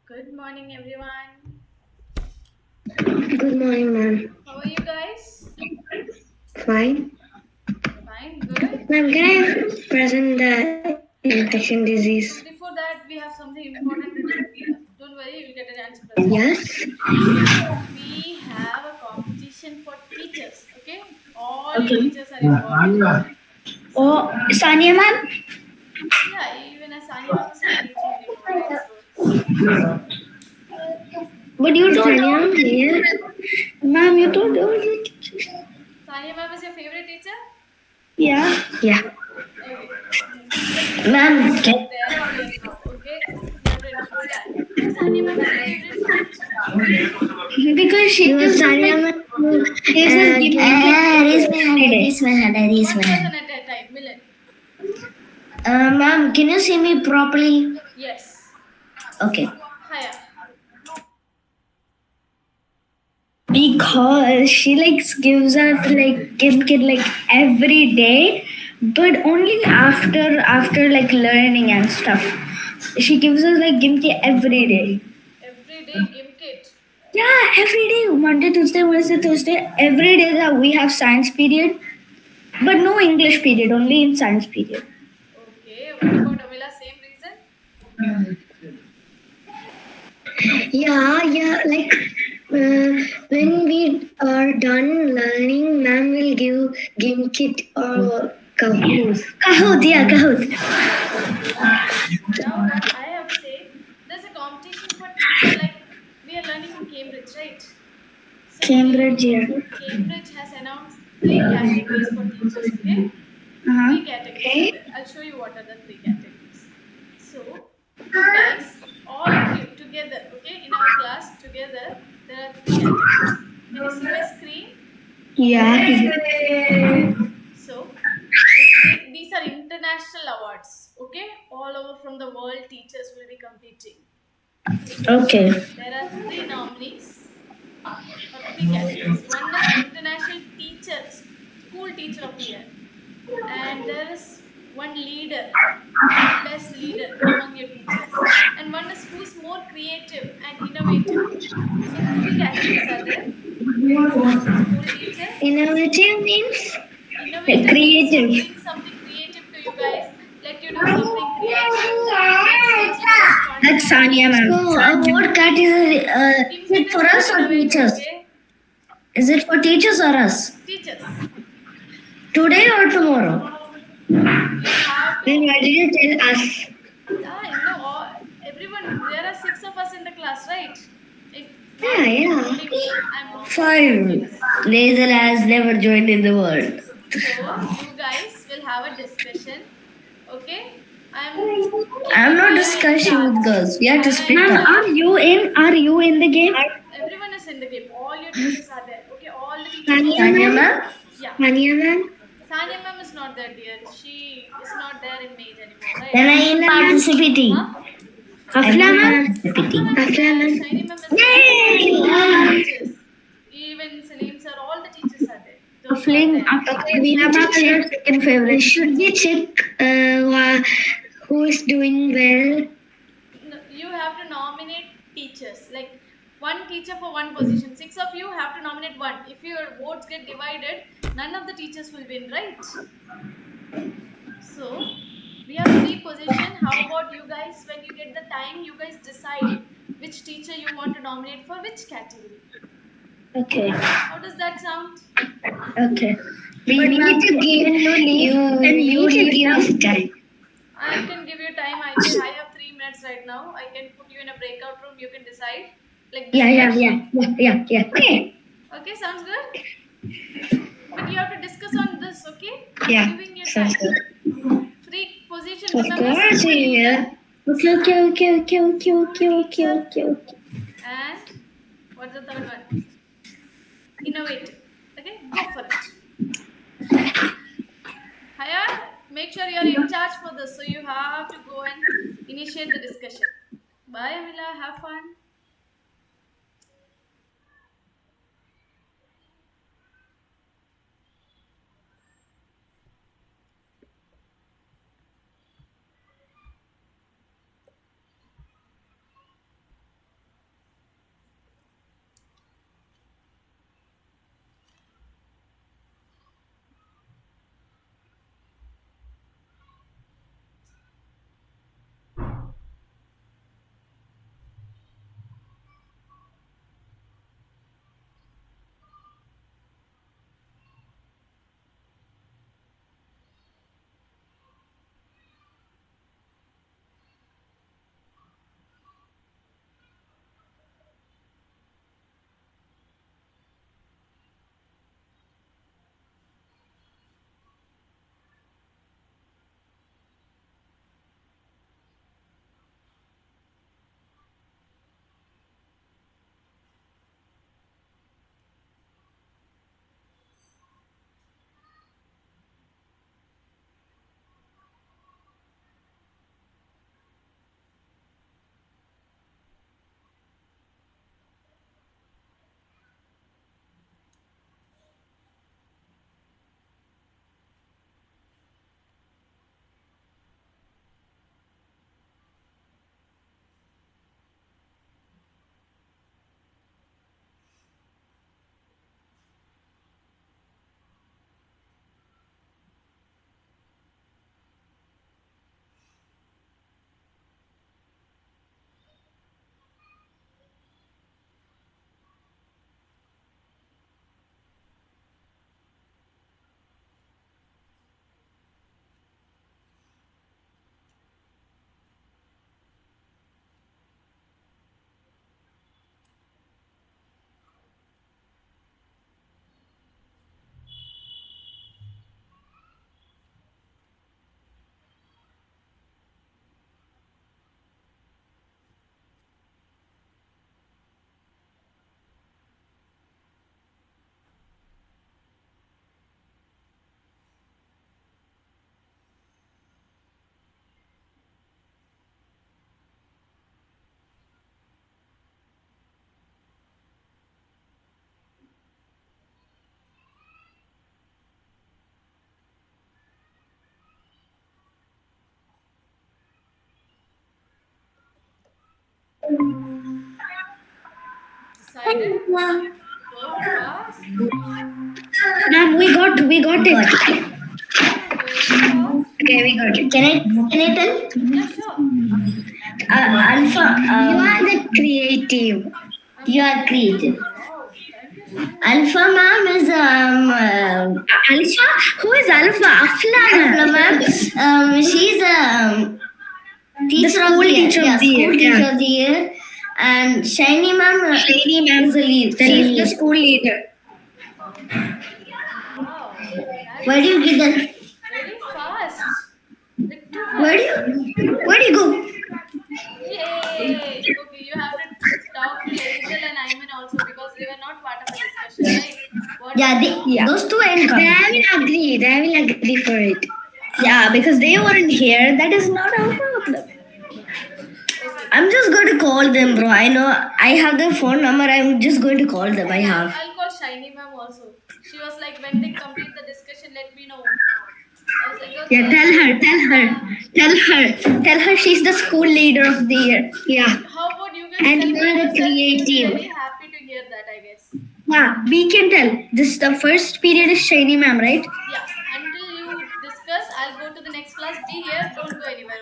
Good morning, everyone. Good morning, ma'am. How are you guys? Fine. Fine, good. Ma'am, can I present the infection disease? Before that, we have something important to do. Don't worry, you'll get a chance to present. Yes. We have a competition for teachers, okay? All your Okay. teachers are involved in it. Oh, So, Sania ma'am? yeah, even as Sanya ma'am is not teaching anymore, right? So, But you told Sania here. Ma'am, you told all the teachers. Sanya ma'am is your favorite teacher? Yeah. Yeah. Okay. Ma'am, She's there only now, okay? You have to inform that. Why Sanya ma'am is your favorite? because she is Sania ma'am. He says, give me raise my hand, raise my hand, raise One my person hand. at a time, Milan. Ma'am, can you see me properly? Yes. Okay. Hiya. Because she gives us gift kit every day, but only after learning and stuff. She gives us gift kit every day. Every day game kit. Yeah, every day, Monday, Tuesday, Wednesday, Thursday. Every day that we have science period, but no English period. Only in science period. Okay. What about Amila? Same reason? Yeah, yeah. When we are done learning, ma'am will give game kit or Kahoot. Kahoot, yeah, Kahoot. Now what I have to say, there's a competition for teacher like we are learning in Cambridge, right? So Cambridge, yeah. Cambridge has announced three categories for teachers, okay? Uh-huh. Three categories are there. I'll show you what are the three categories. So you guys, all of you together, okay, in our class together, there are three categories. Can you see my screen? Yeah. So these are international awards, okay? All over from the world, teachers will be competing. Okay. There are three nominees or three categories. One is International Teacher, School Teacher of the Year, and there is one leader, best leader among your teachers, and one is who is more creative and innovative. So three categories are there. School teacher, Innovative means innovative means to creative. bring something creative to you guys. Let you do something creative. Makes your students fun That's to Sanya learn. ma'am. So, what category? Is Ginkit it is for for us or innovative, teachers? okay? Is it for teachers or us? Teachers, Today or tomorrow? you have Then to. why did you tell us? Everyone. There are six of us in the class, right? It Yeah, not yeah. including me. I'm one person Fine. difference. Laser has never joined in the world. So you guys will have a discussion, okay? I'm I'm keeping not Haya in discussing with charge. girls. We have to Haya speak in up. Ma'am, charge. are you in? Are you in the game? Everyone is in the game. All your teachers are there. Okay, all the teachers will Sanya support you. ma'am? Yeah. Sanya ma'am? Sanya ma'am is not there, dear. She is not there in Mage anymore, Then right? I am participating. Huh? Afla ma'am? Afla ma'am is Afla there. ma'am? Shiny ma'am is there. All the Yay! teachers. Even Salim sir, all the teachers are there. Those who are Aflame, there. okay, we have to check. Second favorite. Should we check who is doing well? You have to nominate teachers. Like one teacher for one position. Six of you have to nominate one. If your votes get divided, none of the teachers will win, right? So we have three position. How about you guys? When you get the time, you guys decide which teacher you want to nominate for which category. Okay. How does that sound? Okay. We need to give you need to give us time. I can give you time. I have 3 minutes right now. I can put you in a breakout room. You can decide like this Yeah, yeah, batch. yeah, yeah, yeah, yeah. Okay. Okay, sounds good. But you have to discuss on this. Okay, Yeah, I'm giving you sounds time. good. Three position. Of Remember, course, school leader, yeah. Okay, okay, okay, okay, okay, school okay, okay, teacher, okay, okay. and what's the third one? Innovative. Okay, go for it. Haya, make sure you're in charge for this. So you have to go and initiate the discussion. Bye, Amila. Have fun. Decided? So fast? Ma'am, we got it. Oh, very fast. Okay, we got it. Can I tell? Yeah, sure. Alpha. You are the creative. I'm You are creative. creative. Wow, thank you so much. Alpha ma'am is Alpha. Who is Alpha? Afla ma'am. She's teacher of the year. teacher of the year. School teacher Yeah. of the year. And Shiny ma'am. Shiny ma'am is the lead. She's the school leader. Wow, that Where do you get that? very fast. Like too Where do fast. you go? Yay! Okay, you have to talk to Hazel and Ayman also because they were not part of the discussion, right? What Yeah, about those two ain't They coming. will agree. They will agree for it. Yeah, because they weren't here. That is not our problem. Okay. I'm just going to call them, bro. I know I have their phone number. I'm just going to call them. I have. I'll call Shiny ma'am also. She was like, when they complete the discussion, let me know. I was like, okay. Yeah, tell her she's the school leader of the year. Yeah. How about you guys And tell you are the yourself? You'll be creative. very happy to hear that, I guess. Yeah, we can tell. This the first period is Shiny ma'am, right? Yeah. Until you discuss, I'll go to the next class. Be here. Don't go anywhere.